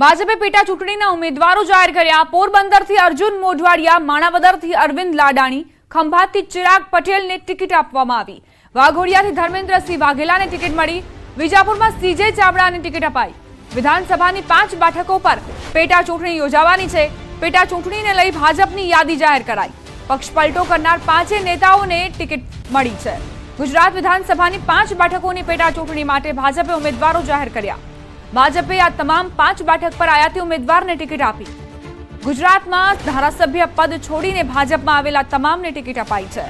ભાજપે પેટા ચૂંટણીના ઉમેદવારો જાહેર કર્યા। પોરબંદરથી અર્જુન મોઢવાડિયા, માણાવદરથી અરવિંદ લાડાણી, ખંભાતથી ચિરાગ પટેલને ટિકિટ આપવામાં આવી। વાઘોડિયાથી ધર્મેન્દ્રસિંહ વાઘેલાને ટિકિટ મળી। વિજાપુરમાં સીજે ચાવડાને ટિકિટ અપાઈ। વિધાનસભાની 5 બેઠકો પર પેટા ચૂંટણી યોજાવાની છે। પેટા ચૂંટણીને લઈ ભાજપની યાદી જાહેર કરાઈ। પક્ષ પલટો કરનાર 5 નેતાઓને ટિકિટ મળી છે। ગુજરાત વિધાનસભાની 5 બેઠકોની પેટા ચૂંટણી માટે ભાજપે ઉમેદવારો જાહેર કર્યા। ભાજપે આ તમામ 5 બેઠક પર આયાતી ઉમેદવારને ટિકિટ આપી। ગુજરાતમાં ધારાસભ્ય પદ છોડીને ભાજપમાં આવેલા તમામને ટિકિટ અપાઈ છે।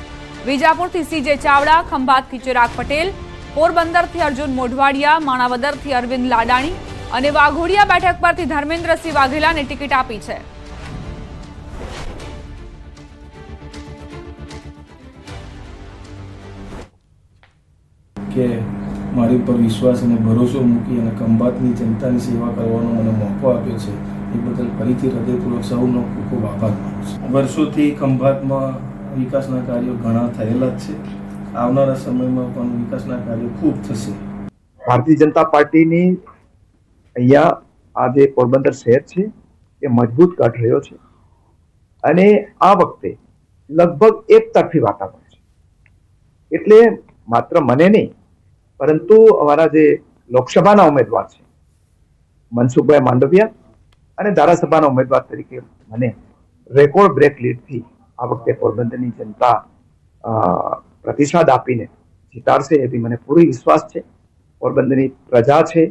વિજાપુરથી સીજે ચાવડા, ખંભાતથી ચિરાગ પટેલ, પોરબંદરથી અર્જુન મોઢવાડિયા, માણાવદરથી અરવિંદ લાડાણી અને વાઘોડિયા બેઠક પરથી ધર્મેન્દ્રસિંહ વાઘેલાને ટિકિટ આપી છે। કે મારી ઉપર વિશ્વાસ અને ભરોસો મૂકી અને ખંભાતની જનતાની સેવા કરવાનો મને મોકો આપ્યો છે એ બદલ ફરીથી હૃદયપૂર્વક સૌનો ખૂબ ખૂબ આભાર માનું છું। વર્ષોથી ખંભાતમાં વિકાસના કાર્યો ઘણા થયેલા જ છે। આવનારા સમયમાં પણ વિકાસના કાર્યો ખૂબ થશે। ભારતીય જનતા પાર્ટીની અહીંયા આ જે પોરબંદર શહેર છે એ મજબૂત કાઢ રહ્યો છે અને આ વખતે લગભગ એક તરફી વાતાવરણ છે। એટલે માત્ર મને નહીં પરંતુ અમારા જે લોકસભાના ઉમેદવાર છે મનસુખભાઈ માંડવિયા અને ધારાસભાના ઉમેદવાર તરીકે મને રેકોર્ડ બ્રેક લીડથી આ વખતે પોરબંદરની જનતા પ્રતિસાદ આપીને જીતાડશે એવી મને પૂરો વિશ્વાસ છે। પોરબંદરની પ્રજા છે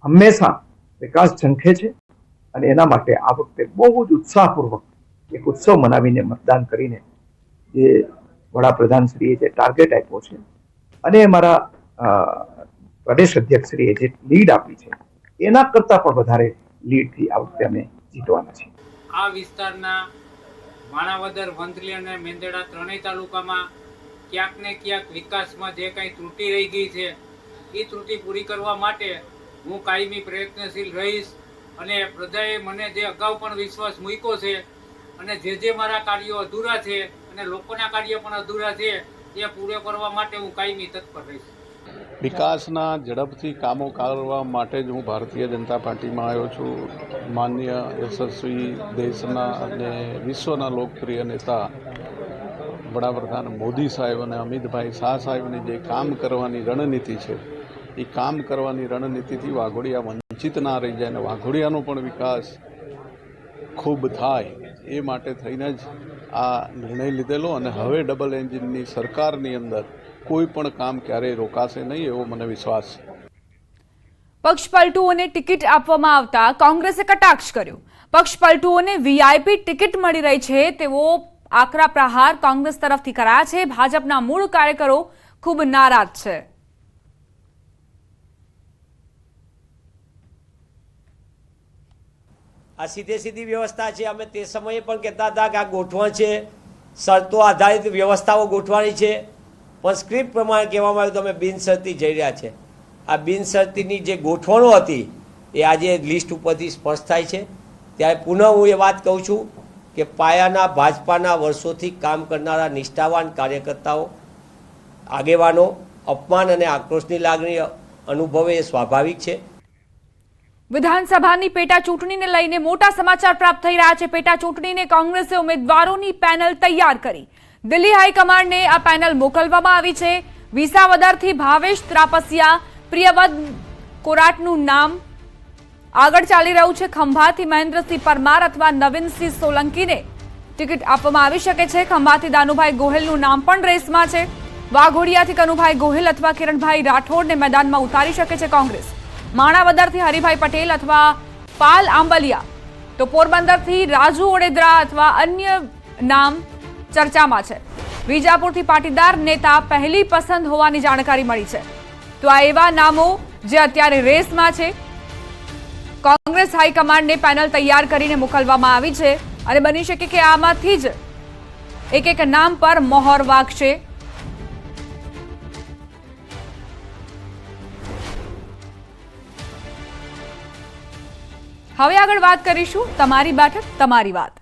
હંમેશા વિકાસ ઝંખે છે અને એના માટે આ વખતે બહુ જ ઉત્સાહપૂર્વક એક ઉત્સવ મનાવીને મતદાન કરીને જે વડાપ્રધાનશ્રીએ જે ટાર્ગેટ આપ્યો છે અને અમારા પ્રદેશ અધ્યક્ષશ્રીએ જે લીડ આપી છે એના કરતાં પણ વધારે લીડથી આ વખતે અમે જીતવાના છીએ। આ વિસ્તારના માણાવદર, વંથલી અને મેંદરડા ત્રણેય તાલુકામાં ક્યાંક ને ક્યાંક વિકાસમાં જે કંઈ ત્રુટિ રહી ગઈ છે એ ત્રુટિ પૂરી કરવા માટે હું કાયમી પ્રયત્નશીલ રહીશ અને પ્રજાએ મને જે અગાઉ પણ વિશ્વાસ મૂક્યો છે અને જે મારા કાર્યો અધૂરા છે અને લોકોના કાર્યો પણ અધૂરા છે એ પૂરો કરવા માટે હું કાયમી તત્પર રહીશ। વિકાસના ઝડપથી કામો કરવા માટે જ હું ભારતીય જનતા પાર્ટીમાં આવ્યો છું। માન્ય યશસ્વી દેશના અને વિશ્વના લોકપ્રિય નેતા વડાપ્રધાન મોદી સાહેબ અને અમિતભાઈ શાહ સાહેબની જે કામ કરવાની રણનીતિ છે એ કામ કરવાની રણનીતિથી વાઘોડિયા વંચિત ના રહી જાય અને વાઘોડિયાનો પણ વિકાસ ખૂબ થાય એ માટે થઈને જ આ નિર્ણય લીધેલો અને હવે ડબલ એન્જિનની સરકારની અંદર કોઈ પણ કામ ક્યારેય રોકાશે નહીં એવો મને વિશ્વાસ છે। પક્ષ પલટુઓને ટિકિટ આપવામાં આવતા કોંગ્રેસે કટાક્ષ કર્યો। પક્ષ પલટુઓને વીઆઈપી ટિકિટ મળી રહી છે તેવો આકરા પ્રહાર કોંગ્રેસ તરફથી કરાયા છે। ભાજપના મૂળ કાર્યકરો ખૂબ નારાજ છે। આ સીધી વ્યવસ્થા છે। અમે તે સમયે પણ કહેતા હતા કે આ ગોઠવણ છે, શરતો આધારિત વ્યવસ્થાઓ ગોઠવાની છે, પણ સ્ક્રિપ્ટ પ્રમાણે કહેવામાં આવ્યું તો અમે બિનશરતી જઈ રહ્યા છે। આ બિનશરતીની જે ગોઠવણો હતી એ આજે લિસ્ટ ઉપરથી સ્પષ્ટ થાય છે। ત્યારે પુનઃ હું એ વાત કહું છું કે પાયાના ભાજપાના વર્ષોથી કામ કરનારા નિષ્ઠાવાન કાર્યકર્તાઓ, આગેવાનો અપમાન અને આક્રોશની લાગણી અનુભવે એ સ્વાભાવિક છે। વિધાનસભાની પેટા ચૂંટણીને લઈને મોટા સમાચાર પ્રાપ્ત થઈ રહ્યા છે। પેટા ચૂંટણીને કોંગ્રેસે ઉમેદવારોની પેનલ તૈયાર કરી। દિલ્હી હાઈકમાન્ડને આ પેનલ મોકલવામાં આવી છે। વિસાવદરથી ભાવેશ ત્રાપસિયા, પ્રિયવદ કોરાટનું નામ આગળ ચાલી રહ્યું છે। ખંભાતથી મહેન્દ્રસિંહ પરમાર અથવા નવીનસિંહ સોલંકીને ટિકિટ આપવામાં આવી શકે છે। ખંભાતથી દાનુભાઈ ગોહિલનું નામ પણ રેસમાં છે। વાઘોડિયાથી કનુભાઈ ગોહિલ અથવા કિરણભાઈ રાઠોડને મેદાનમાં ઉતારી શકે છે કોંગ્રેસ। માણાવદરથી હરિભાઈ પટેલ અથવા પાલ આંબલિયા, તો પોરબંદરથી રાજુ ઓડેદરા અથવા અન્ય નામ ચર્ચામાં છે। વિજાપુરથી પાટીદાર નેતા પહેલી પસંદ હોવાની જાણકારી મળી છે। તો આ એવા નામો જે અત્યારે રેસમાં છે। કોંગ્રેસ હાઈકમાન્ડને પેનલ તૈયાર કરીને મોકલવામાં આવી છે અને બની શકે કે આમાંથી જ એક નામ પર મોહર વાગશે। હવે આગળ વાત કરીશું તમારી બેઠક તમારી વાત।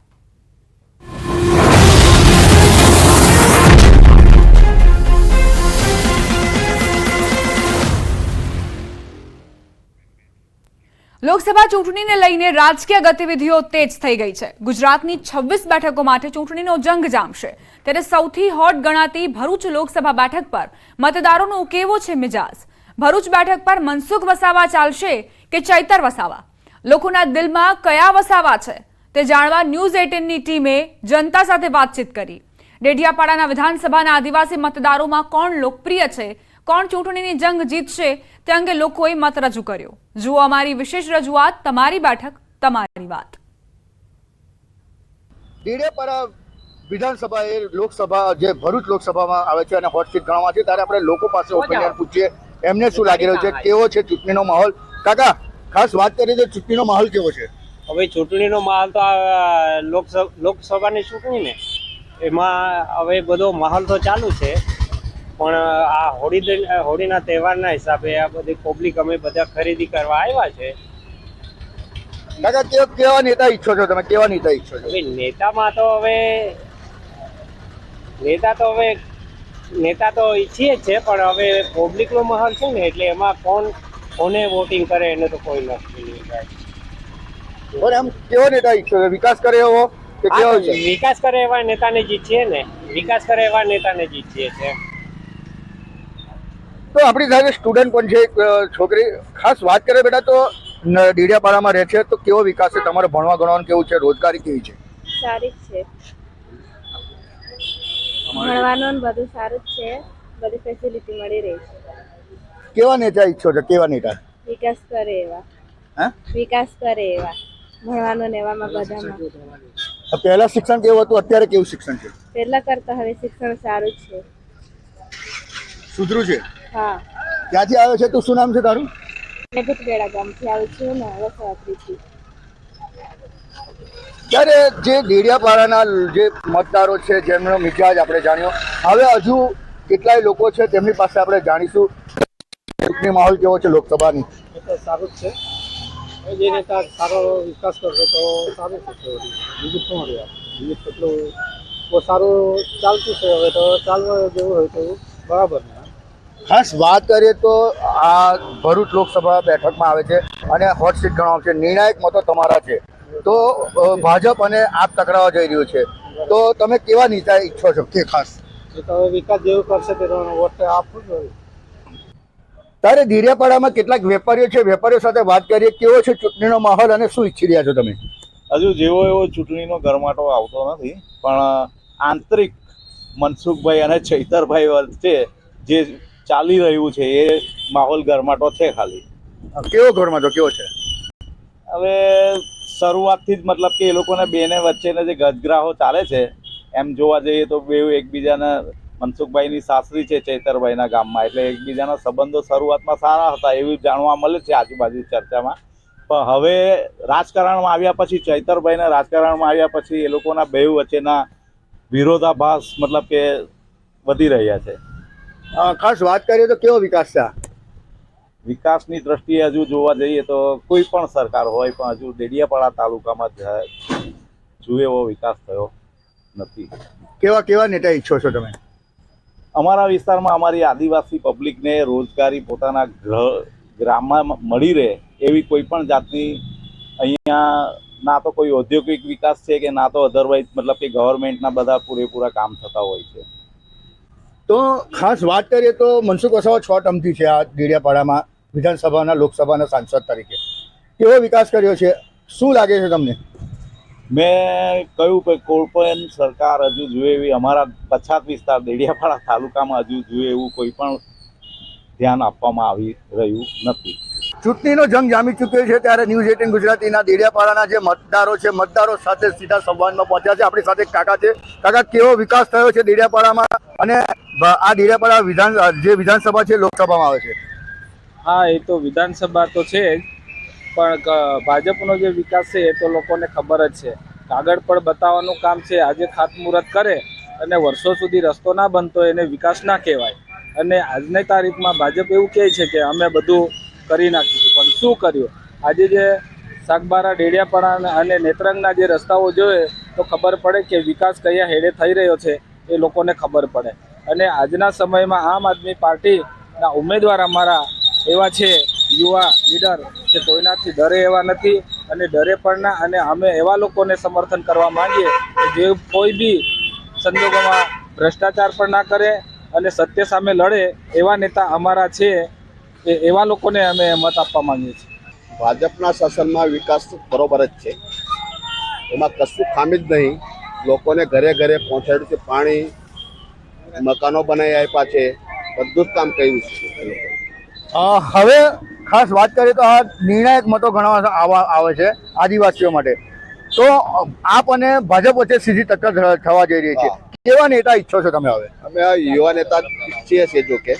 લોકસભા ચૂંટણીને લઈને રાજકીય ગતિવિધિઓ તેજ થઈ ગઈ છે. ગુજરાતની 26 બેઠકો માટે ચૂંટણીનો જંગ જામશે. ત્યારે સૌથી હોટ ગણાતી ભરૂચ લોકસભા બેઠક પર મતદારોનો કેવો છે મિજાજ? ભરૂચ બેઠક પર મનસુખ વસાવા ચાલશે કે ચૈતર વસાવા? લોકોના દિલમાં કયા વસાવા છે તે જાણવા ન્યૂઝ 18ની ટીમે જનતા સાથે વાતચીત કરી. ડેડિયાપાડાના વિધાનસભાના આદિવાસી મતદારોમાં કોણ લોકપ્રિય છે, કોણ ચૂંટણીની જંગ જીતશે તે અંગે લોકોએ મત રજૂ કર્યો. જુઓ અમારી વિશેષ રજૂઆત, તમારી બેઠક તમારી વાત. ડેડિયાપાડા વિધાનસભા એ લોકસભા જે ભરૂચ લોકસભામાં આવે છે અને હોટ સીટ ગણવામાં છે, ત્યારે આપણે લોકો પાસે ઓપિનિયન પૂછીએ એમને શું લાગી રહ્યું છે, કેવો છે ચૂંટણીનો માહોલ. કાકા, ખાસ વાત કરીએ તો ચૂંટણીનો માહોલ કેવો છે? હવે ચૂંટણીનો માહોલ તો આ લોકસભાની ચૂંટણી ને એમાં હવે બધો માહોલ તો ચાલુ છે, પણ આ હોળીના તહેવારના હિસાબે આ બધી પબ્લિક અમે બધા ખરીદી કરવા આવ્યા છે. કાકા, કેવા નેતા ઈચ્છો છો તમે? કેવા નેતા ઈચ્છો છો? હવે નેતા તો ઈચ્છીએ જ છે, પણ હવે પબ્લિકનો માહોલ છે ને, એટલે એમાં કોને વોટિંગ કરે એને તો કોઈ નક્કી નહીં થાય. પણ એમ કેવો નેતા ઈચ્છો છો? વિકાસ કરે એવો કે કેવો છે? વિકાસ કરે એવા નેતાને જીતીએ ને, વિકાસ કરે એવા નેતાને જીતીએ છે. તો આપણી સાથે સ્ટુડન્ટ પણ છે, એક છોકરી. ખાસ વાત કરે બેટા તો ડેડિયાપાડામાં રહે છે, તો કેવો વિકાસ છે તમારે? ભણવા ગણવાનું કેવું છે? રોજગારી કેવી છે? સારી જ છે, ભણવાનું બધું સારું જ છે, બધી ફેસિલિટી મળી રહી છે. કેવા નેતા ઈચ્છો છો? કેવા નેતા? વિકાસ કરે એવા. હા, વિકાસ કરે એવા, ભણવાનું ને એવામાં બધામાં. પહેલા શિક્ષણ કેવું હતું, અત્યારે કેવું શિક્ષણ છે? પહેલા કરતા હવે શિક્ષણ સારું જ છે. સુધરું છે? હા. ક્યાંથી આવ્યો છે તું? શું નામ છે તારું? મેં ભૂતબેડા ગામથી આવું છું ને, વસવાથી. ત્યારે જે ડેડિયાપાડાના જે મતદારો છે, જેમનો મિજાજ આપણે જાણ્યો, હવે હજુ કેટલાય લોકો છે તેમની પાસે આપણે જાણીશું ચૂંટણી માહોલ કેવો છે લોકસભાની. સારું જ છે. જે નેતા સારો વિકાસ કરશે તો સારું છે. બીજું શું રહ્યા? બીજું કેટલું બહુ સારું ચાલતું છે. હવે તો ચાલવા જેવું હોય તો બરાબર ને. ખાસ વાત કરીએ તો આ ભરૂચ લોકસભા બેઠકમાં આવે છે અને હોટ સીટ ગણવામાં છે. નિર્ણાયક મતો તમારા છે, તો ભાજપ અને આપ ટકરાવા જઈ રહ્યું છે, તો તમે કેવા નેતા ઈચ્છો છો? કે ખાસ એ તો હવે વિકાસ જેવું કરશે તે વોટ આપવું જ હોય. ત્યારે ડેડિયાપાડામાં કેટલાક વેપારીઓ છે, વેપારીઓ સાથે વાત કરીએ. કેવો છે ચૂંટણીનો માહોલ અને શું ઈચ્છી રહ્યા છો તમે? હજુ જેવો એવો ચૂંટણીનો ગરમાટો આવતો નથી, પણ આંતરિક મનસુખભાઈ અને ચૈતરભાઈ વચ્ચે જે ચાલી રહ્યું છે એ માહોલ ગરમાટો છે. ખાલી કેવો ગરમાટો કેવો છે? હવે શરૂઆતથી જ મતલબ કે એ લોકોને બેને વચ્ચેના જે ગજગ્રાહો ચાલે છે, એમ જોવા જઈએ તો બે એકબીજાના, મનસુખભાઈની સાસરી છે ચૈતરભાઈના ગામમાં, એટલે એકબીજાના સંબંધો શરૂઆતમાં સારા હતા એવું જાણવા મળે છે આજુબાજુ ચર્ચામાં. પણ હવે રાજકારણમાં આવ્યા પછી, ચૈતરભાઈના રાજકારણમાં આવ્યા પછી એ લોકોના બે વચ્ચેના વિરોધાભાસ મતલબ કે વધી રહ્યા છે. ખાસ વાત કરીએ તો કેવો વિકાસ છે? વિકાસની દ્રષ્ટિએ હજુ જોવા જઈએ તો કોઈ પણ સરકાર હોય, પણ હજુ ડેડિયાપાડા તાલુકામાં જુએ એવો વિકાસ થયો નથી. કેવા નેતા ઈચ્છો છો તમે? અમારા વિસ્તારમાં અમારી આદિવાસી પબ્લિકને રોજગારી પોતાના ગ્રામમાં મળી રહે એવી કોઈ પણ જાતની અહીંયા ના તો કોઈ ઔદ્યોગિક વિકાસ છે કે ના તો અધરવાઇઝ મતલબ કે ગવર્મેન્ટના બધા પૂરેપૂરા કામ થતા હોય છે. તો ખાસ વાત કરીએ તો મનસુખ વસાવા 6 ટર્મથી છે આ ડેડિયાપાડામાં વિધાનસભાના લોકસભાના સાંસદ તરીકે. કેવો વિકાસ કર્યો છે? શું લાગે છે તમને? મેં કહ્યું કે કોઈ પણ સરકાર હજુ જોઈએ એવી અમારા પછાત વિસ્તાર ડેડિયાપાડા તાલુકામાં હજુ જોઈએ એવું કોઈ પણ ધ્યાન આપવામાં આવી રહ્યું નથી. ચૂંટણીનો જંગ જામી ચૂક્યો છે, ત્યારે ન્યૂઝ 18 ગુજરાતીના ડેડિયાપાડાના જે મતદારો છે, મતદારો સાથે સીધા સંવાદમાં પહોંચ્યા છે. આપણી સાથે એક કાકા છે. કાકા, કેવો વિકાસ થયો છે ડેડિયાપાડામાં અને આ ડેડિયાપાડા વિધાનસભા છે લોકસભામાં આવે છે? હા, એ તો વિધાનસભા તો છે જ, પણ ભાજપનો જે વિકાસ છે એ તો લોકોને ખબર જ છે. કાગળ પર બતાવવાનું કામ છે. આજે ખાતમુહૂર્ત કરે અને વર્ષો સુધી રસ્તો ના બનતો એને વિકાસ ના કહેવાય. અને આજની તારીખમાં ભાજપ એવું કહે છે કે અમે બધું કરી નાખીશું, પણ શું કર્યું? આજે જે સાગબારા, ડેડિયાપાડા અને નેત્રંગના જે રસ્તાઓ જોઈએ તો ખબર પડે કે વિકાસ કયા હેડે થઈ રહ્યો છે, એ લોકોને ખબર પડે. અને આજના સમયમાં આમ આદમી પાર્ટીના ઉમેદવાર અમારા એવા છે યુવા લીડર કે કોઈનાથી ડરે એવા નથી અને ડરે પણ ના, અને અમે એવા લોકોને સમર્થન કરવા માંગીએ કે જે કોઈ બી સંજોગોમાં ભ્રષ્ટાચાર પણ ના કરે અને સત્ય સામે લડે એવા નેતા અમારા છે. એવા લોકોને અમે મત આપવા માંગીએ છીએ. ભાજપના શાસનમાં વિકાસ બરોબર જ છે, એમાં કશું ખામી જ નહીં. લોકોને ઘરે ઘરે પહોંચાડ્યું છે, પાણી, મકાનો બનાવી આપ્યા છે, બધું જ કામ કર્યું છે. હવે ખાસ વાત કરીએ તો આ નિર્ણાયક મતો ગણવા આવે છે આદિવાસીઓ માટે, તો આપ અને ભાજપ વચ્ચે સીધી ટક્કર થવા જઈ રહી છે. કેવા નેતા ઈચ્છો છો તમે? હવે અમે આ યુવા નેતા ઈચ્છીએ છીએ, જો કે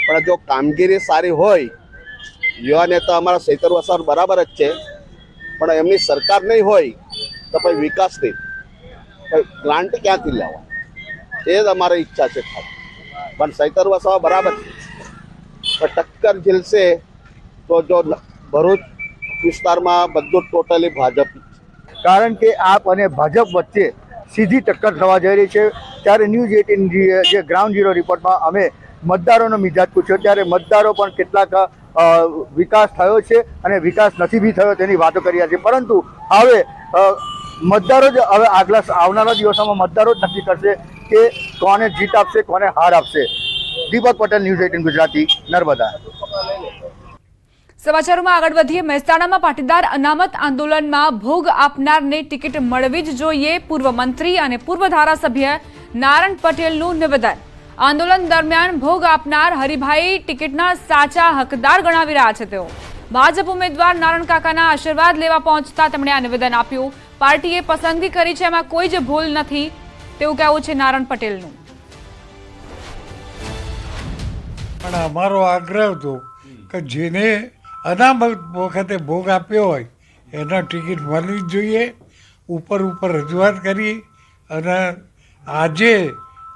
પણ જો કામગીરી સારી હોય, યુવા નેતા અમારા સૈતર વસાર બરાબર જ છે, પણ એમની સરકાર નહીં હોય તો પછી વિકાસ નહીં, ગ્રાન્ટ ક્યાંથી લેવા, એ જ અમારી ઈચ્છા છે. પણ સૈતર વસાવા બરાબર છે, પણ ટક્કર ઝીલશે તો જો ભરૂચ વિસ્તારમાં બધું ટોટલી ભાજપ, કારણ કે આપ અને ભાજપ વચ્ચે સીધી ટક્કર થવા જઈ રહી છે. ત્યારે ન્યૂઝ 18 જે ગ્રાઉન્ડ ઝીરો રિપોર્ટમાં અમે મતદારોનો મિજાજ પૂછ્યો, ત્યારે મતદારો પણ કેટલાક વિકાસ થયો છે અને વિકાસ નથી બી થયો તેની વાતો કરી રહ્યા છે. પરંતુ હવે મતદારો જ હવે આવનારા દિવસોમાં મતદારો જ નક્કી કરશે કે કોને જીત આપશે, કોને હાર આપશે. દીપક પટેલ, ન્યૂઝ 18 ગુજરાતી, નર્મદા. સમાચારોમાં આગળ વધીએ. મહેસાણામાં પાટીદાર અનામત આંદોલનમાં ભોગ આપનારને ટિકિટ મળવી જ જોઈએ. પૂર્વ મંત્રી અને પૂર્વ ધારાસભ્ય નારણ પટેલનું નિવેદન. આંદોલન દરમિયાન ભોગ આપનાર હરિભાઈ ટિકિટના સાચા હકદાર ગણાવી રહ્યા છે. તેઓ ભાજપ ઉમેદવાર નારણ કાકાના આશીર્વાદ લેવા પહોંચતા તેમણે આ નિવેદન આપ્યું. પાર્ટીએ પસંદગી કરી છે, એમાં કોઈ જ ભૂલ નથી તેવું કહેવું છે નારણ પટેલનું. પણ અમારો આગ્રહ હતો કે જેને અનામત વખતે ભોગ આપ્યો હોય એને ટિકિટ મળવી જ જોઈએ. ઉપર રજૂઆત કરી અને આજે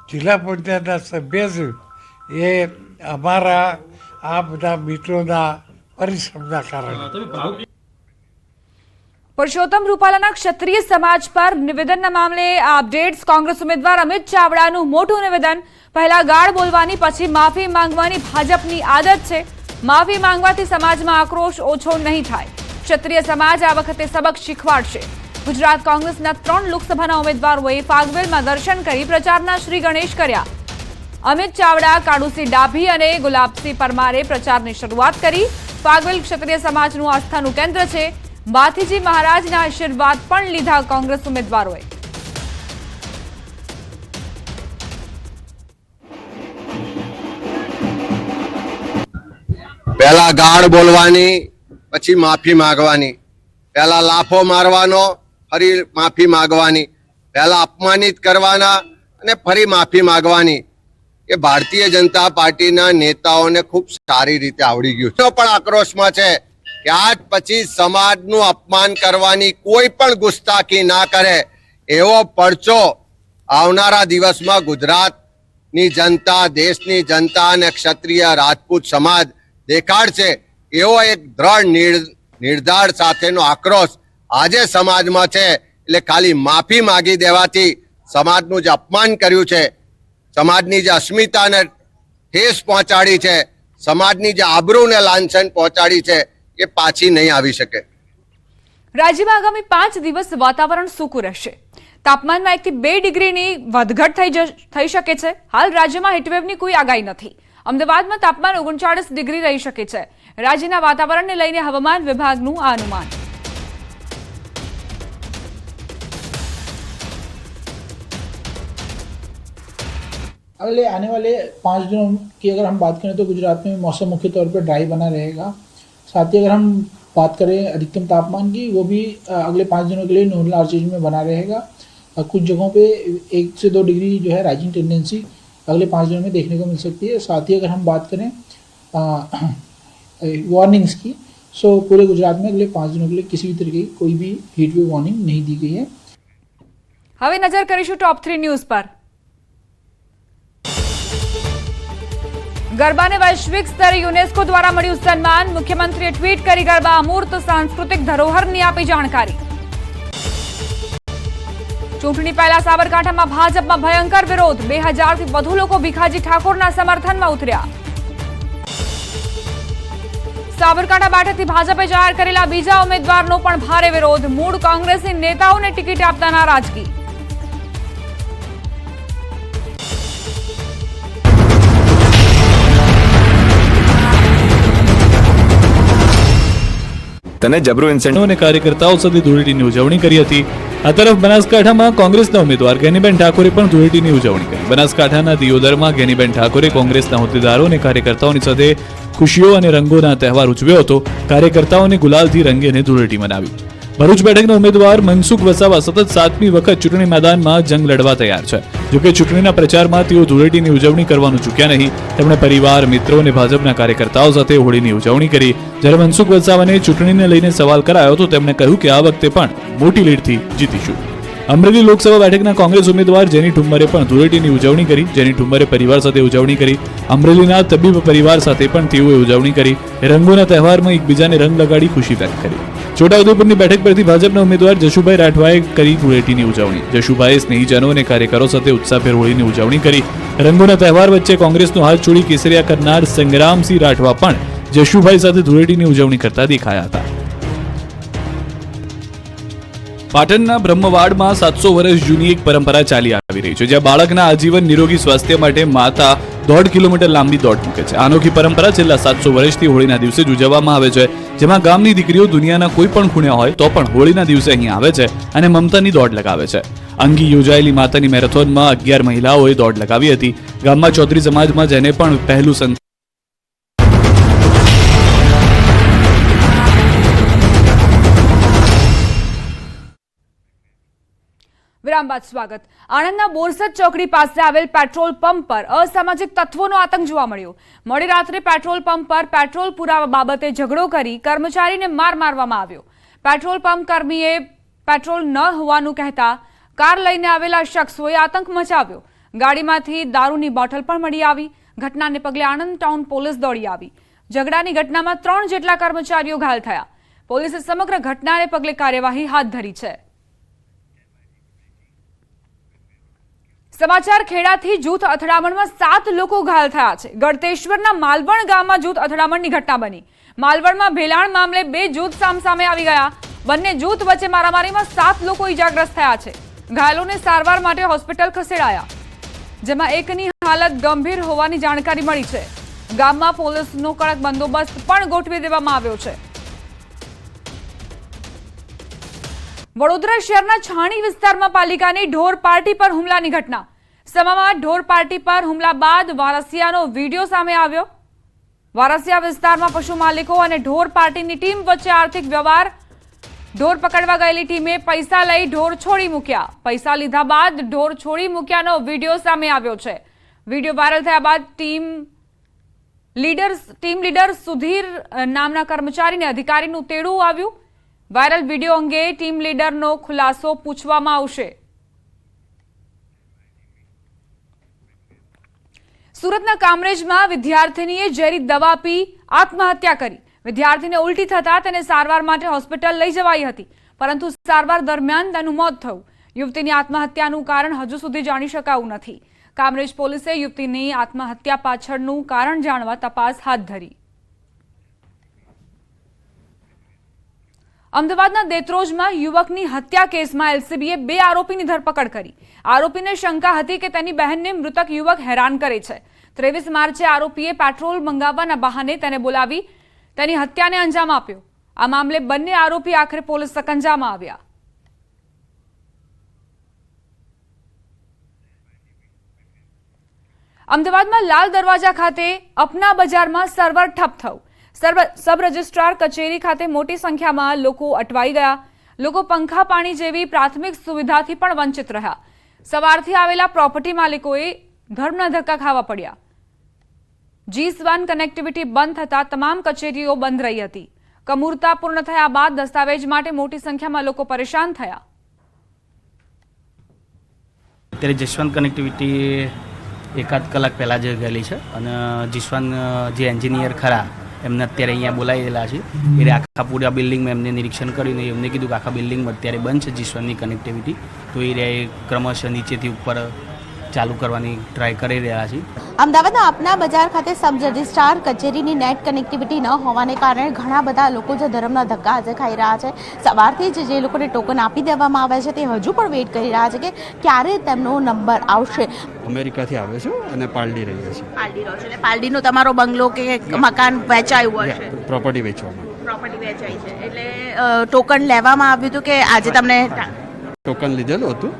જિલ્લા પંચાયતના સભ્ય છે એ અમારા આ બધા મિત્રોના પરિશ્રમના કારણે. પુરુષોત્તમ રૂપાલાના ક્ષત્રિય સમાજ પર નિવેદનના મામલે આ અપડેટ્સ. કોંગ્રેસ ઉમેદવાર અમિત ચાવડાનું મોટું નિવેદન. પહેલા ગાળ બોલવાની, પછી માફી માંગવાની ભાજપની આદત છે. માફી માંગવાથી સમાજમાં આક્રોશ ઓછો નહીં થાય. ક્ષત્રિય સમાજ આ વખતે સબક શીખવાડશે. ગુજરાત કોંગ્રેસના 3 લોકસભાના ઉમેદવારોએ ફાગવેલમાં દર્શન કરી પ્રચારના શ્રી ગણેશ કર્યા. અમિત ચાવડા, કાળુસિંહ ડાભી અને ગુલાબસિંહ પરમારે પ્રચારની શરૂઆત કરી. ફાગવેલ ક્ષત્રિય સમાજનું આસ્થાનું કેન્દ્ર છે. માથીજી મહારાજના આશીર્વાદ પણ લીધા કોંગ્રેસ ઉમેદવારોએ. પહેલા ગાળ બોલવાની, પછી માફી માંગવાની, પહેલા લાફો મારવાનો, ફરી માફી માંગવાની, પહેલા અપમાનિત કરવાના અને ફરી માફી માંગવાની. એ ભારતીય જનતા પાર્ટીના નેતાઓને ખૂબ સારી રીતે આવડી ગયું છે. પણ આક્રોશમાં છે કે આજ પછી સમાજનું અપમાન કરવાની, કોઈ પણ ગુસ્તાખી ના કરે એવો પડચો આવનારા દિવસમાં ગુજરાતની જનતા, દેશની જનતા અને ક્ષત્રિય રાજપૂત સમાજ દેખાડશે. એવો એક દ્રઢ નિર્ધાર સાથેનો આક્રોશ આજે સમાજમાં છે. એટલે ખાલી માફી માંગી દેવાથી સમાજનું જે અપમાન કર્યું છે, સમાજની જે અસ્મિતાને ઠેસ પહોંચાડી છે, સમાજની જે આબરૂને લાંછન પહોંચાડી છે, એ પાછી નહીં આવી શકે. રાજ્યમાં આગામી 5 દિવસ વાતાવરણ સૂકું રહેશે. તાપમાનમાં 1 થી 2 ડિગ્રીની વધઘટ થઈ શકે છે. હાલ રાજ્યમાં હીટવેવની કોઈ આગાહી નથી. અમદાવાદમાં તાપમાન 39 ડિગ્રી રહી શકે છે. રાજ્યના વાતાવરણને લઈને હવામાન વિભાગનું આ અનુમાન. अगले आने वाले 5 दिनों की अगर हम बात करें तो गुजरात में मौसम मुख्य तौर पर ड्राई बना रहेगा. साथ ही अगर हम बात करें अधिकतम तापमान की, वो भी अगले 5 दिनों के लिए नॉर्मल रेंज में बना रहेगा. कुछ जगहों पे 1 से 2 डिग्री जो है राइजिंग टेंडेंसी अगले 5 दिनों में देखने को मिल सकती है. साथ ही अगर हम बात करें वार्निंग्स की, सो पूरे गुजरात में अगले 5 दिनों के लिए किसी भी तरीके की कोई भी हीट वेव वार्निंग नहीं दी गई है. હવે નજર કરીશું ટોપ 3 ન્યૂઝ પર. ગરબાને વૈશ્વિક સ્તરે યુનેસ્કો દ્વારા મળ્યું સન્માન. મુખ્યમંત્રીએ ટ્વીટ કરી ગરબા અમૂર્ત સાંસ્કૃતિક ધરોહરની આપી જાણકારી. ચૂંટણી પહેલા સાબરકાંઠામાં ભાજપમાં ભયંકર વિરોધ. 2000થી વધુ લોકો ભીખાજી ઠાકોરના સમર્થનમાં ઉતર્યા. સાબરકાંઠા બેઠકથી ભાજપે જાહેર કરેલા બીજા ઉમેદવારનો પણ ભારે વિરોધ. મૂળ કોંગ્રેસી નેતાઓને ટિકિટ આપતા નારાજગી. તને જબરો ઇન્સેન્ટિવ અને કાર્યકર્તાઓ સાથે ધૂળેટીની ઉજવણી કરી હતી. આ તરફ બનાસકાંઠામાં કોંગ્રેસના ઉમેદવાર ગેનીબેન ઠાકોરે પણ ધૂળેટીની ઉજવણી કરી. બનાસકાંઠાના દિયોદરમાં ગેનીબેન ઠાકોરે કોંગ્રેસના હોદ્દેદારો અને કાર્યકર્તાઓની સાથે ખુશીઓ અને રંગોના તહેવાર ઉજવ્યો હતો. કાર્યકર્તાઓને ગુલાલથી રંગે અને ધૂળેટી મનાવી. ભરૂચ બેઠકના ઉમેદવાર મનસુખ વસાવા સતત 7મી વખત ચૂંટણી મેદાનમાં જંગ લડવા તૈયાર છે. જોકે ચૂંટણીના પ્રચારમાં તેઓ ધૂળેટીની ઉજવણી કરવાનું ચૂક્યા નહીં. તેમણે પરિવાર, મિત્રો અને ભાજપના કાર્યકર્તાઓ સાથે હોળીની ઉજવણી કરી. જ્યારે મનસુખ વસાવાને ચૂંટણીને લઈને સવાલ કરાયો તો તેમણે કહ્યું કે આ વખતે પણ મોટી લીડથી જીતીશું. અમરેલી લોકસભા બેઠકના કોંગ્રેસ ઉમેદવાર જેની ઠુમ્મરે પણ ધૂળેટીની ઉજવણી કરી. જેની ઠુમ્મરે પરિવાર સાથે ઉજવણી કરી. અમરેલીના તબીબ પરિવાર સાથે પણ તેઓએ ઉજવણી કરી. રંગોના તહેવારમાં એકબીજાને રંગ લગાડી ખુશી વ્યક્ત કરી. છોટાઉદેપુરની બેઠક પરથી ભાજપના ઉમેદવાર જશુભાઈ રાઠવાએ કરી ધૂળેટીની ઉજવણી. જશુભાઈએ સ્નેહીજનો અને કાર્યકરો સાથે ઉત્સાહભેર હોળીની ઉજવણી કરી. રંગોના તહેવાર વચ્ચે કોંગ્રેસનો હાથ છોડી કેસરિયા કરનાર સંગ્રામસિંહ રાઠવા પણ જશુભાઈ સાથે ધૂળેટીની ઉજવણી કરતા દેખાયા હતા. પાટણના બ્રહ્મવાડમાં 700 વર્ષ જૂની એક પરંપરા ચાલી આવી રહી છે, જ્યાં બાળકના આજીવન નિરોગી સ્વાસ્થ્ય માટે માતા 1.5 કિલોમીટર લાંબી દોડ મૂકે છે. અનોખી પરંપરા છેલ્લા 700 વર્ષથી હોળીના દિવસે જ ઉજવવામાં આવે છે, જેમાં ગામની દીકરીઓ દુનિયાના કોઈ પણ ખૂણે હોય તો પણ હોળીના દિવસે અહીં આવે છે અને મમતાની દોડ લગાવે છે. અંગી યોજાયેલી માતાની મેરેથોનમાં 11 મહિલાઓએ દોડ લગાવી હતી. ગામમાં ચૌધરી સમાજમાં જેને પણ પહેલું વિરામ બાદ સ્વાગત. આણંદના બોરસદ ચોકડી પાસે આવેલ પેટ્રોલ પંપ પર અસામાજિક તત્વોનો આતંક જોવા મળ્યો. મોડી રાત્રે પેટ્રોલ પંપ પર પેટ્રોલ પુરાવા બાબતે ઝઘડો કરી કર્મચારીને માર મારવામાં આવ્યો. પેટ્રોલ પંપ કર્મીએ પેટ્રોલ ન હોવાનું કહેતા કાર લઈને આવેલા શખ્સોએ આતંક મચાવ્યો. ગાડીમાંથી દારૂની બોટલ પણ મળી આવી. ઘટનાને પગલે આણંદ ટાઉન પોલીસ દોડી આવી. ઝઘડાની ઘટનામાં 3 જેટલા કર્મચારીઓ ઘાયલ થયા. પોલીસે સમગ્ર ઘટનાને પગલે કાર્યવાહી હાથ ધરી છે. સમાચાર ખેડાથી જૂથ અથડામણમાં 7 લોકો ઘાયલ થયા છે. ગળતેશ્વરના માલવણ ગામમાં જૂથ અથડામણની ઘટના બની. માલવણમાં ભેલાણ મામલે 2 જૂથ સામસામે આવી ગયા. બંને જૂથ વચ્ચે મારામારીમાં 7 લોકો ઈજાગ્રસ્ત થયા છે. ઘાયલોને સારવાર માટે હોસ્પિટલ ખસેડાયા, જેમાં એકની હાલત ગંભીર હોવાની જાણકારી મળી છે. ગામમાં પોલીસનો કડક બંદોબસ્ત પણ ગોઠવી દેવામાં આવ્યો છે. વડોદરા શહેરના છાણી વિસ્તારમાં પાલિકાની ઢોર પાર્ટી પર હુમલાની ઘટના. સમામાં ઢોર પાર્ટી પર હુમલા બાદ વારસિયાનો વિડીયો સામે આવ્યો. વારસિયા વિસ્તારમાં પશુ માલિકો અને ઢોર પાર્ટીની ટીમ વચ્ચે આર્થિક વ્યવહાર. ઢોર પકડવા ગયેલી ટીમે પૈસા લઈ ઢોર છોડી મૂક્યા. પૈસા લીધા બાદ ઢોર છોડી મૂક્યાનો વિડીયો સામે આવ્યો છે. વિડીયો વાયરલ થયા બાદ ટીમ લીડર સુધીર નામના કર્મચારીને અધિકારીનું તેડું આવ્યું. વાયરલ વિડીયો અંગે ટીમ લીડરનો ખુલાસો પૂછવામાં આવશે. સુરતના કામરેજમાં વિદ્યાર્થીનીએ ઝેરી દવા પી આત્મહત્યા કરી. વિદ્યાર્થીને ઉલટી થતા તેને સારવાર માટે હોસ્પિટલ લઈ જવાઈ હતી, પરંતુ સારવાર દરમિયાન તેનું મોત થયું. યુવતીની આત્મહત્યાનું કારણ હજુ સુધી જાણી શકાયું નથી. કામરેજ પોલીસે યુવતીની આત્મહત્યા પાછળનું કારણ જાણવા તપાસ હાથ ધરી. અમદાવાદના દેત્રોજમાં યુવકની હત્યા કેસમાં એલસીબીએ 2 આરોપીની ધરપકડ કરી. આરોપીને શંકા હતી કે તેની બહેનને મૃતક યુવક હેરાન કરે છે. 23 માર્ચે આરોપીએ પેટ્રોલ મંગાવવાના બહાને તેને બોલાવી તેની હત્યાને અંજામ આપ્યો. આ મામલે બંને આરોપી આખરે પોલીસ સકંજામાં આવ્યા. અમદાવાદમાં લાલ દરવાજા ખાતે અપના બજારમાં સર્વર ઠપ થયું. સબ રજિસ્ટ્રાર કચેરી ખાતે મોટી સંખ્યામાં લોકો અટવાઈ ગયા. લોકો પંખા પાણી જેવી પ્રાથમિક સુવિધાથી પણ વંચિત રહ્યા. સવારથી આવેલા પ્રોપર્ટી માલિકોએ ધર્મના ધક્કા ખાવા પડ્યા. G1 કનેક્ટિવિટી બંધ થતા તમામ કચેરીઓ બંધ રહી હતી. કમૂરતા પૂર્ણ થયા બાદ દસ્તાવેજ માટે મોટી સંખ્યામાં લોકો પરેશાન થયા. અત્યારે જસવંત કનેક્ટિવિટી એકાદ કલાક પહેલાં જ ગયેલી છે અને જસવંત જે એન્જિનિયર ખરા એમને અત્યારે અહીંયા બોલાવેલા છે. એટલે આખા પૂરા બિલ્ડિંગમાં એમને નિરીક્ષણ કર્યું ને એમને કીધું કે આખા બિલ્ડિંગમાં અત્યારે બંધ છે જસવંતની કનેક્ટિવિટી. તો એ ક્રમશઃ નીચેથી ઉપર ચાલુ કરવાની ટ્રાય કરી રહ્યા છીએ. અમદાવાદના આપના બજાર ખાતે સબ રજિસ્ટ્રાર કચેરીની નેટ કનેક્ટિવિટી ન હોવાને કારણે ઘણા બધા લોકો જે ધર્મના ધક્કા આજે ખાઈ રહ્યા છે. સવારથી જ જે લોકોને ટોકન આપી દેવામાં આવે છે તે હજુ પણ વેઇટ કરી રહ્યા છે કે ક્યારે તેમનો નંબર આવશે. અમેરિકાથી આવે છે અને પાલડી રહીએ છીએ. પાલડી રહો છો એટલે પાલડીનો તમારો બંગલો કે મકાન વેચાયું હશે? પ્રોપર્ટી વેચવામાં. પ્રોપર્ટી વેચાઈ છે એટલે ટોકન લેવામાં આવ્યું હતું કે આજે તમને ટોકન લીધેલું હતું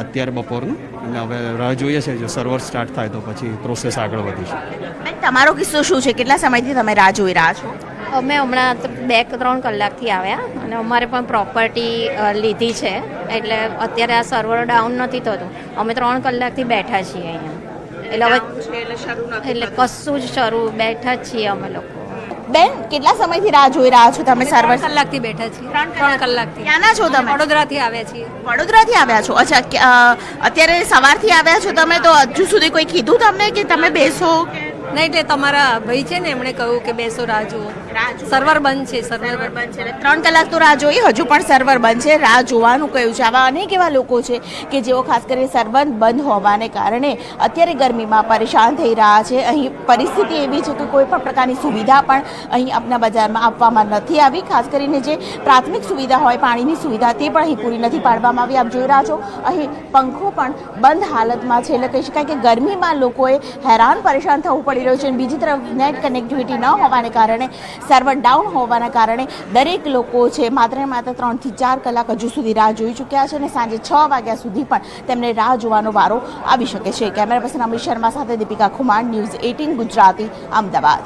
અત્યારે બપોરનું, અને હવે રાહ જોઈએ છે જો સર્વર સ્ટાર્ટ થાય તો પછી પ્રોસેસ આગળ વધી છે. તમારો કિસ્સો શું છે? કેટલા સમયથી તમે રાહ જોઈ રહ્યા છો? અમે હમણાં 2-3 કલાકથી આવ્યા અને અમારે પણ પ્રોપર્ટી લીધી છે એટલે અત્યારે આ સર્વર ડાઉન નથી થતું. અમે 3 કલાકથી બેઠા છીએ અહીંયા એટલે કશું જ શરૂ બેઠા જ છીએ અમે લોકો. બેન, કેટલા સમયથી રાહ જોઈ રહ્યા છો તમે? સર્વર કલાકથી બેઠા છીએ. 3 કલાકથી. ક્યાંના છો તમે? વડોદરાથી આવ્યા છીએ. વડોદરાથી આવ્યા છો? અચ્છા, અત્યારે સવારથી આવ્યા છો તમે, તો હજુ સુધી કોઈ કીધું તમને કે તમે બેસો? નહીં, એટલે તમારા ભાઈ છે ને એમણે કહ્યું કે બેસો, રાહ જુઓ. સર્વર બંધ છે. સર્વર બંધ છે. 3 કલાક તો રાહ જોઈ, હજુ પણ સર્વર બંધ છે. રાહ જોવાનું કહ્યું છે. આવા અનેક એવા લોકો છે કે જેઓ ખાસ કરીને સર્વર બંધ હોવાને કારણે અત્યારે ગરમીમાં પરેશાન થઈ રહ્યા છે. અહીં પરિસ્થિતિ એવી છે કે કોઈ પણ પ્રકારની સુવિધા પણ અહીં આપના બજારમાં આપવામાં નથી આવી. ખાસ કરીને જે પ્રાથમિક સુવિધા હોય, પાણીની સુવિધા, તે પણ અહીં પૂરી નથી પાડવામાં આવી. આપ જોઈ રહ્યા છો અહીં પંખો પણ બંધ હાલતમાં છે. એટલે કહી શકાય કે ગરમીમાં લોકોએ હેરાન પરેશાન થવું પડી રહ્યું છે. અને બીજી તરફ નેટ કનેક્ટિવિટી ન હોવાને કારણે, સર્વર ડાઉન હોવાના કારણે દરેક લોકો છે માત્ર ને માત્ર 3 થી 4 કલાક હજુ સુધી રાહ જોઈ ચૂક્યા છે અને સાંજે 6 વાગ્યા સુધી પણ તેમને રાહ જોવાનો વારો આવી શકે છે. કેમેરા પર્સન અમિત શર્મા સાથે દીપિકા ખુમાણ, ન્યૂઝ 18 ગુજરાતી, અમદાવાદ.